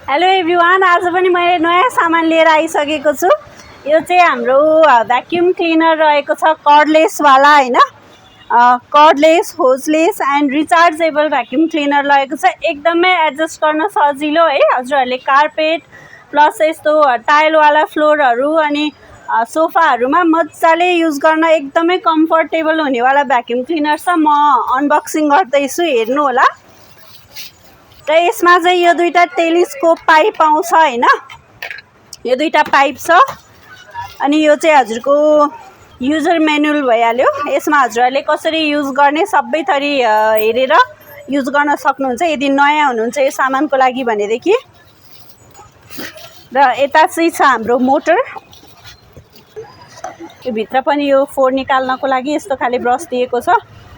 Hello everyone, आज पनि मैले नयाँ सामान लिएर आइसकेको छु। यो चाहिँ हाम्रो भ्याक्युम क्लिनर रहेको छ, कर्डलेस वाला हैन, cordless, hoseless and rechargeable vacuum cleaner रहेको छ। एकदमै एडजस्ट गर्न सजिलो है। हजुरहरूले कार्पेट प्लस यस्तो टाइलवाला फ्लोरहरू अनि सोफाहरूमा मजाले युज गर्न एकदमै कम्फर्टेबल हुनेवाला भ्याक्युम क्लिनर छ। म अनबक्सिङ गर्दैछु, हेर्नु होला। र यसमा चाहिँ यो दुईटा टेलिस्कोप पाइप आउँछ हैन, यो दुईटा पाइप छ। अनि यो चाहिँ हजुरको युजर म्यानुअल भइहाल्यो। यसमा हजुरहरूले कसरी युज गर्ने सबै थरी हेरेर युज गर्न सक्नुहुन्छ यदि नयाँ हुनुहुन्छ यो सामानको लागि भनेदेखि। र यता चाहिँ छ हाम्रो मोटर। यो भित्र पनि यो फोहोर निकाल्नको लागि यस्तो खाले ब्रस दिएको छ।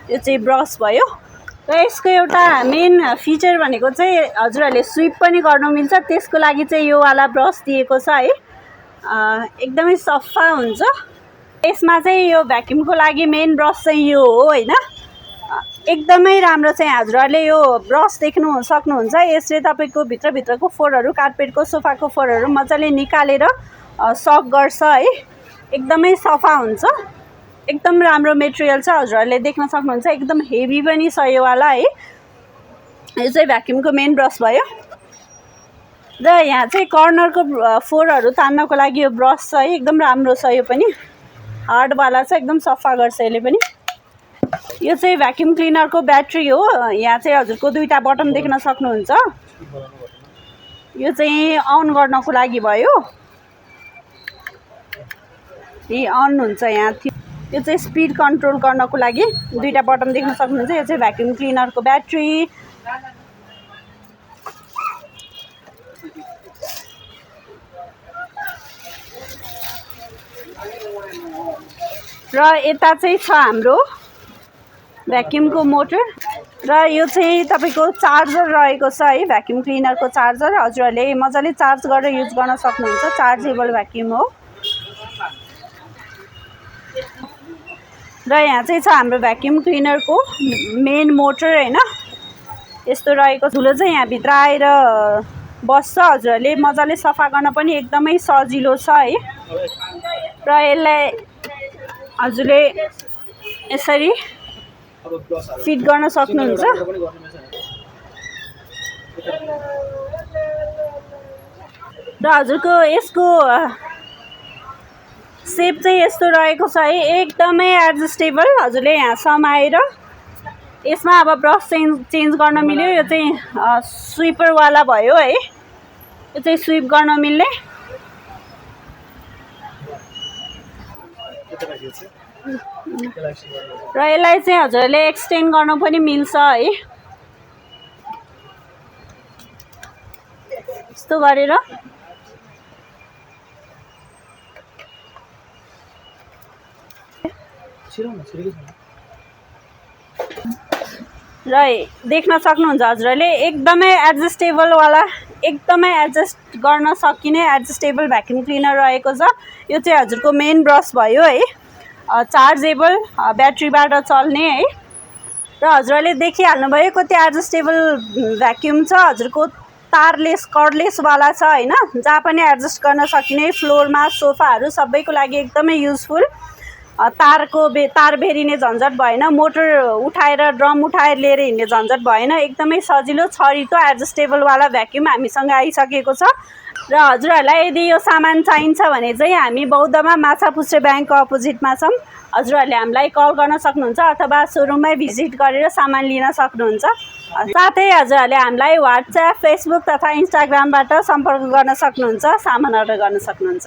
यो चाहिँ ब्रस भयो। र यसको एउटा मेन फिचर भनेको चाहिँ हजुरहरूले स्विप पनि गर्न मिल्छ, त्यसको लागि चाहिँ यो वाला ब्रस दिएको छ है। एकदमै सफा हुन्छ। यसमा चाहिँ यो भ्याक्युमको लागि मेन ब्रस चाहिँ यो हो हैन। एकदमै राम्रो चाहिँ हजुरहरूले यो ब्रस देख्नु सक्नुहुन्छ। यसले तपाईँको भित्रभित्रको फोहोरहरू, कार्पेटको सोफाको फोहोरहरू मजाले निकालेर सक गर्छ है। एकदमै सफा हुन्छ। एकदम राम्रो मेटेरियल छ, हजुरहरूले देख्न सक्नुहुन्छ। एकदम हेभी पनि छ यो वाला है। यो चाहिँ भ्याक्युमको मेन ब्रस भयो। र यहाँ चाहिँ कर्नरको फोहोरहरू तान्नको लागि यो ब्रस छ है। एकदम राम्रो छ, यो पनि हार्डवाला छ, एकदम सफा गर्छ यसले पनि। यो चाहिँ भ्याक्युम क्लिनरको ब्याट्री हो। यहाँ चाहिँ हजुरको दुईटा बटन देख्न सक्नुहुन्छ। यो चाहिँ अन गर्नको लागि भयो, यी अन हुन्छ यहाँ। यो चाहिँ स्पिड कन्ट्रोल गर्नको लागि दुईटा बटन देख्न सक्नुहुन्छ। यो चाहिँ भ्याक्युम क्लिनरको ब्याट्री। र यता चाहिँ छ हाम्रो भ्याक्युमको मोटर। र यो चाहिँ तपाईँको चार्जर रहेको छ है, भ्याक्युम क्लिनरको चार्जर। हजुरहरूले मजाले चार्ज गरेर युज गर्न सक्नुहुन्छ। चार्जेबल भ्याक्युम हो। र यहाँ चाहिँ छ हाम्रो भ्याक्युम क्लिनरको मेन मोटर हैन। यस्तो रहेको ठुलो चाहिँ यहाँभित्र आएर बस्छ। हजुरहरूले मजाले सफा गर्न पनि एकदमै सजिलो छ है। र यसलाई हजुरले यसरी फिट गर्न सक्नुहुन्छ। र हजुरको यसको सेप चाहिँ यस्तो रहेको छ है, एकदमै एडजस्टेबल। हजुरले यहाँ समाएर यसमा अब ब्रस चेन्ज गर्न मिल्यो। यो चाहिँ स्विपरवाला भयो है। यो चाहिँ स्विप गर्न मिल्ने। र यसलाई चाहिँ हजुरले एक्सटेन्ड गर्न पनि मिल्छ है, यस्तो गरेर। र देख्न सक्नुहुन्छ हजुरहरूले एकदमै एडजस्टेबल वाला, एकदमै एडजस्ट गर्न सकिने एडजस्टेबल भ्याक्युम क्लिनर रहेको छ। यो चाहिँ हजुरको मेन ब्रस भयो है, चार्जेबल, ब्याट्रीबाट चल्ने है। र हजुरहरूले देखिहाल्नुभयो कति एडजस्टेबल भ्याक्युम छ। हजुरको तारलेस, कर्डलेसवाला छ हैन, जहाँ पनि एडजस्ट गर्न सकिने। फ्लोरमा, सोफाहरू सबैको लागि एकदमै युजफुल। तार बेरिने झन्झट भएन, मोटर उठाएर ड्रम उठाएर लिएर हिँड्ने झन्झट भएन। एकदमै सजिलो छरितो एडजस्टेबलवाला भ्याक्युम हामीसँग आइसकेको छ। र हजुरहरूलाई यदि यो सामान चाहिन्छ भने चाहिँ हामी बौद्धमा माछापुच्छ्रे ब्याङ्कको अपोजिटमा छौँ। हजुरहरूले हामीलाई कल गर्न सक्नुहुन्छ अथवा सोरुममै भिजिट गरेर सामान लिन सक्नुहुन्छ। साथै हजुरहरूले हामीलाई व्हाट्सएप, फेसबुक तथा इन्स्टाग्रामबाट सम्पर्क गर्न सक्नुहुन्छ, सामान अर्डर गर्न सक्नुहुन्छ।